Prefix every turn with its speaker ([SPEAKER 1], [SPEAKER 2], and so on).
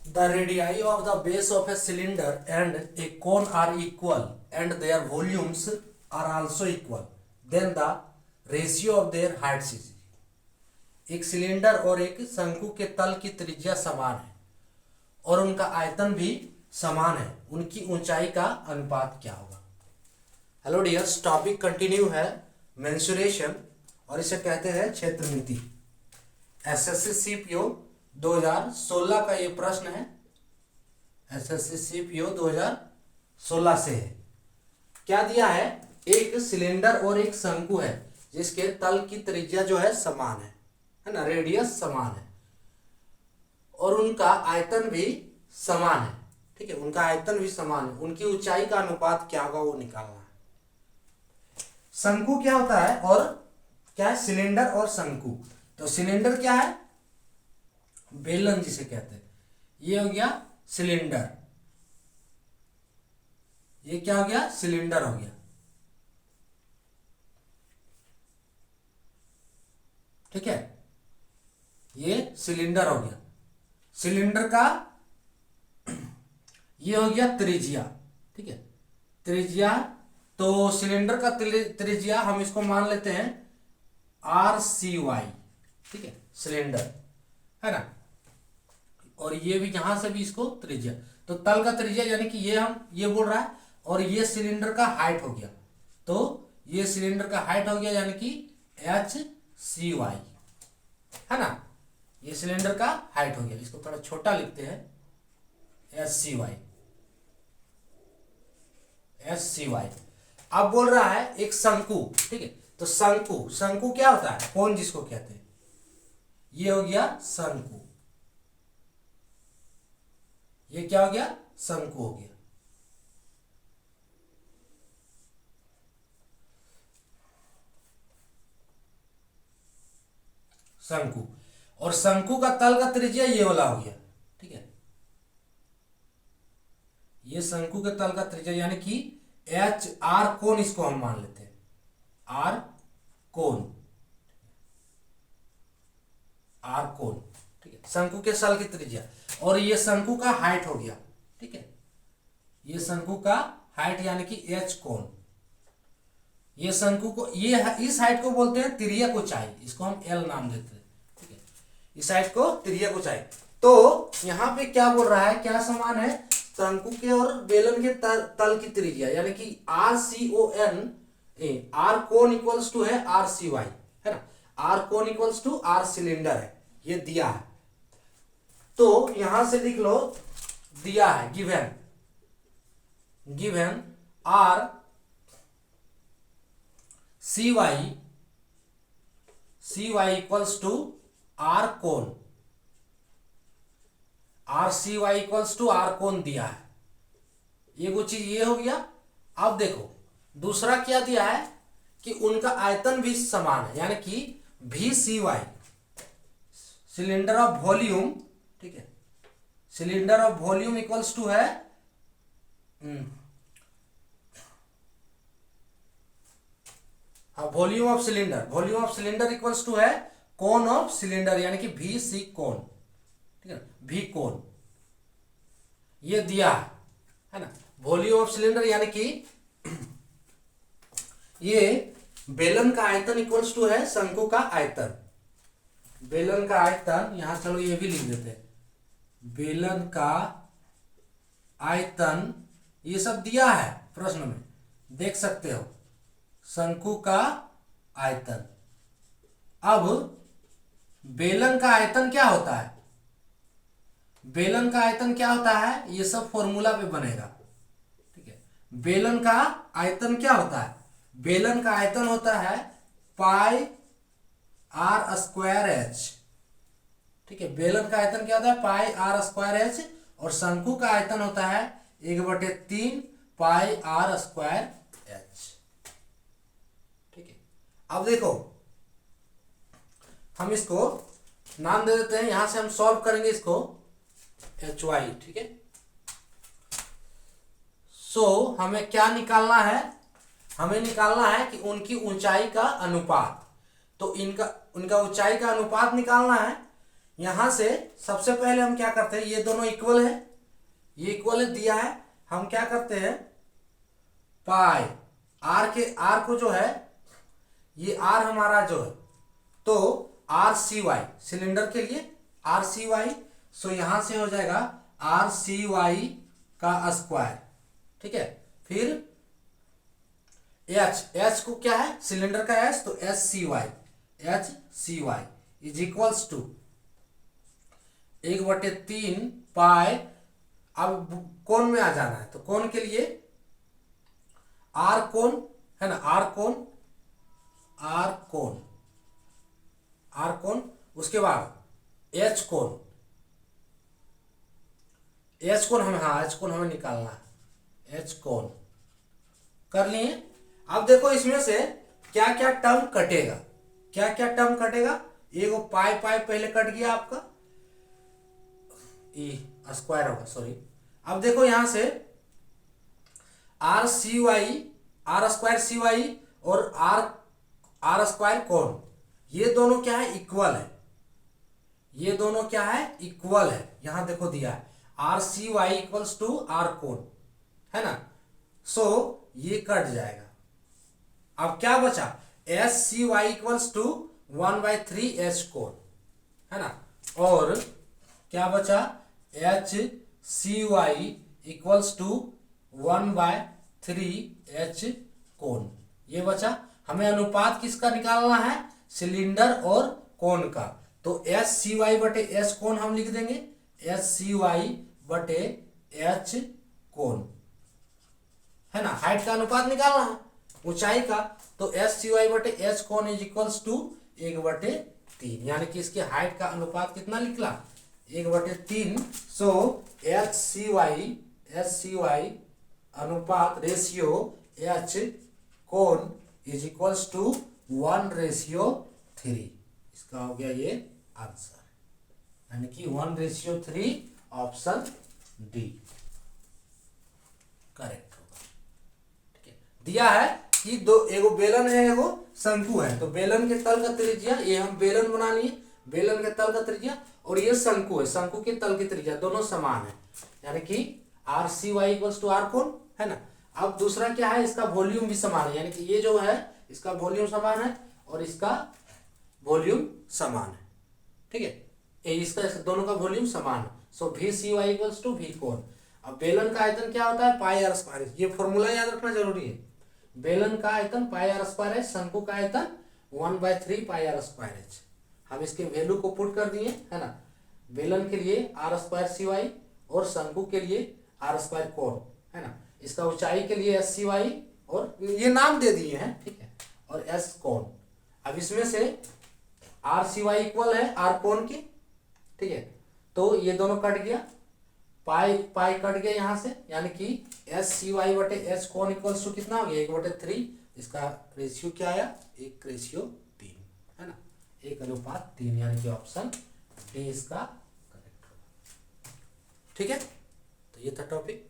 [SPEAKER 1] The radii of the base of a cylinder and a cone are equal and their volumes are also equal. Then the ratio of their heights is. एक cylinder और एक शंकु के तल की त्रिज्या समान है और उनका आयतन भी समान है, उनकी ऊंचाई का अनुपात क्या होगा। हेलो डियर्स, टॉपिक कंटिन्यू है मेंसुरेशन और इसे कहते हैं क्षेत्रमिति। एसएससी सीपीओ 2016 का ये प्रश्न है। एसएससी सीपीओ 2016 से है। क्या दिया है? एक सिलेंडर और एक शंकु है जिसके तल की त्रिज्या जो है समान है ना, रेडियस समान है और उनका आयतन भी समान है। ठीक है, उनका आयतन भी समान है, उनकी ऊंचाई का अनुपात क्या होगा वो निकालना है। शंकु क्या होता है और क्या है? सिलेंडर और शंकु। तो सिलेंडर क्या है? बेलन जिसे कहते हैं। ये हो गया सिलेंडर, ये क्या हो गया? सिलेंडर हो गया। ठीक है, ये सिलेंडर हो गया। सिलेंडर का ये हो गया त्रिज्या। ठीक है, त्रिज्या। तो सिलेंडर का त्रिज्या हम इसको मान लेते हैं RCY। ठीक है, सिलेंडर है ना, और ये भी यहां से भी इसको त्रिज्या। तो तल का त्रिज्या यानी कि ये बोल रहा है और ये सिलेंडर का हाइट हो गया। तो ये सिलेंडर का हाइट हो गया यानी कि HCY है ना, ये सिलेंडर का हाइट हो गया। इसको थोड़ा छोटा लिखते हैं HCY। अब बोल रहा है एक शंकु। ठीक है, तो शंकु क्या होता है? कोन जिसको कहते हैं। ये हो गया शंकु, ये क्या हो गया? शंकु हो गया। शंकु, और शंकु का तल का त्रिज्या ये वाला हो गया। ठीक है, ये शंकु के तल का त्रिज्या यानी कि HR कोन, इसको हम मान लेते हैं R कोन। ठीक है, शंकु के तल की त्रिज्या, और ये शंकु का हाइट हो गया। ठीक है, ये शंकु का हाइट यानी कि H कोन। ये शंकु को, ये इस हाइट को बोलते हैं तिर्यक ऊंचाई, इसको हम L नाम देते हैं। ठीक है, इस हाइट को तिर्यक ऊंचाई। तो यहां पे क्या बोल रहा है? क्या समान है? शंकु के और बेलन के तल की त्रिज्या यानी कि RCON, R cone equals to है RCY है ना, R cone equals to R cylinder है, ये दिया है। तो यहां से लिख लो, दिया है given R CY equals to R cone, RCY equals to R cone दिया है। ये कुछ चीज ये हो गया। अब देखो दूसरा क्या दिया है कि उनका आयतन भी समान है यानी कि VCY, सिलेंडर ऑफ वॉल्यूम। ठीक है, cylinder of volume equals to है volume of cylinder equals to है कोन ऑफ सिलेंडर यानी कि VC कोन। ठीक है, V कोन ये दिया है ना। वॉल्यूम ऑफ सिलेंडर यानी कि ये बेलन का आयतन इक्वल्स टू है शंकु का आयतन। बेलन का आयतन, यहां चलो ये भी लिख देते हैं, बेलन का आयतन, ये सब दिया है प्रश्न में, देख सकते हो, शंकु का आयतन। अब बेलन का आयतन क्या होता है? बेलन का आयतन क्या होता है? ये सब फॉर्मूला पे बनेगा। ठीक है, बेलन का आयतन क्या होता है? बेलन का आयतन होता है पाई R स्क्वायर H। ठीक है, बेलन का आयतन क्या होता है? पाई R स्क्वायर H, और शंकु का आयतन होता है 1/3 पाई R स्क्वायर H। ठीक है, अब देखो हम इसको नाम दे देते हैं, यहां से हम सॉल्व करेंगे इसको HY। ठीक है, हमें क्या निकालना है? हमें निकालना है कि उनकी ऊंचाई का अनुपात। तो उनका ऊंचाई का अनुपात निकालना है यहां से सबसे पहले हम क्या करते हैं, ये दोनों इक्वल है, ये इक्वल है दिया है, हम क्या करते हैं पाई आर को जो है, ये आर हमारा जो है, तो आर सी वाई सिलेंडर के लिए आर सी वाई, सो यहां से हो जाएगा आर सी वाई का स्क्वायर, ठीक है। फिर एच को क्या है सिलेंडर का एच, तो H C Y is equals to 1/3 pi. अब कोण में आ जाना है, तो कोण के लिए आर कोण है ना, आर कोण, उसके बाद एच कोण हमें, हाँ एच कोण हमें निकालना है, एच कोण कर लिए। अब देखो इसमें से क्या क्या टर्म कटेगा, एगो पाई पहले कट गया आपका, ई स्क्वायर होगा सॉरी। अब देखो यहां से आर स्क्वायर सी वाई और आर स्क्वायर कोण, ये दोनों क्या है इक्वल है, यहां देखो दिया है R C Y equals to R cone, है ना, सो ये कट जाएगा। अब क्या बचा, S C Y equals to 1/3 H cone, है ना, और क्या बचा H C Y equals to 1/3 H cone, ये बचा। हमें अनुपात किसका निकालना है, सिलेंडर और कोण का, तो एस सी वाई बटे एच कोण हम लिख देंगे, एस सी वाई बटे एच कोण, है ना, हाइट का अनुपात निकालना है ऊंचाई का, तो एस सी वाई बटे एच कोण इज इक्वल्स टू 1/3, यानी कि इसके हाइट का अनुपात कितना निकला 1/3। सो एच सी वाई अनुपात रेशियो एच कोण इज इक्वल्स टू 1/3, इसका हो गया ये आंसर, यानी कि 1/3 ऑप्शन डी करेक्ट होगा, ठीक है। दिया है कि एगो बेलन है एगो शंकु है, तो बेलन के तल का त्रिज्या, ये हम बेलन बना लिए, बेलन के तल का त्रिज्या, और ये शंकु है, शंकु के तल की त्रिज्या दोनों समान है, यानी कि R C Y equals to R cone, है ना। अब दूसरा क्या है, इसका वॉल्यूम भी समान है, यानी कि ये जो है इसका वॉल्यूम समान है और इसका वॉल्यूम समान है, ठीक है, इसका दोनों का वॉल्यूम समान है, so V C Y equals to V cone. अब बेलन का आयतन क्या होता है पाई आर स्क्वायर, ये फॉर्मूला याद रखना जरूरी है, बेलन का आयतन पाई आर स्क्वायर है, शंकु का आयतन 1/3 पाई आर स्क्वायर है। हम इसके वैल्यू को पुट कर दिए, है ना, बेलन के लिए आर स्क्वायर सी वाई और शंकु के लिए आर स्क्वायर कोण, है ना, इसका ऊंचाई के लिए एस सी वाई और ये नाम दे दिए हैं, ठीक है, और एस कोण। अब इसमें से आर सी वाई इक्वल है आर कोण की, ठीक है, तो ये दोनों कट गया, पाई कट गया यहाँ से, यानी कि एस सी वाई बटे एच कोण इक्वल्स टू कितना हो गया 1/3, इसका रेशियो क्या आया 1/3, है ना, 1:3, यानी कि ऑप्शन डी इसका करेक्ट होगा, ठीक है। तो ये था टॉपिक।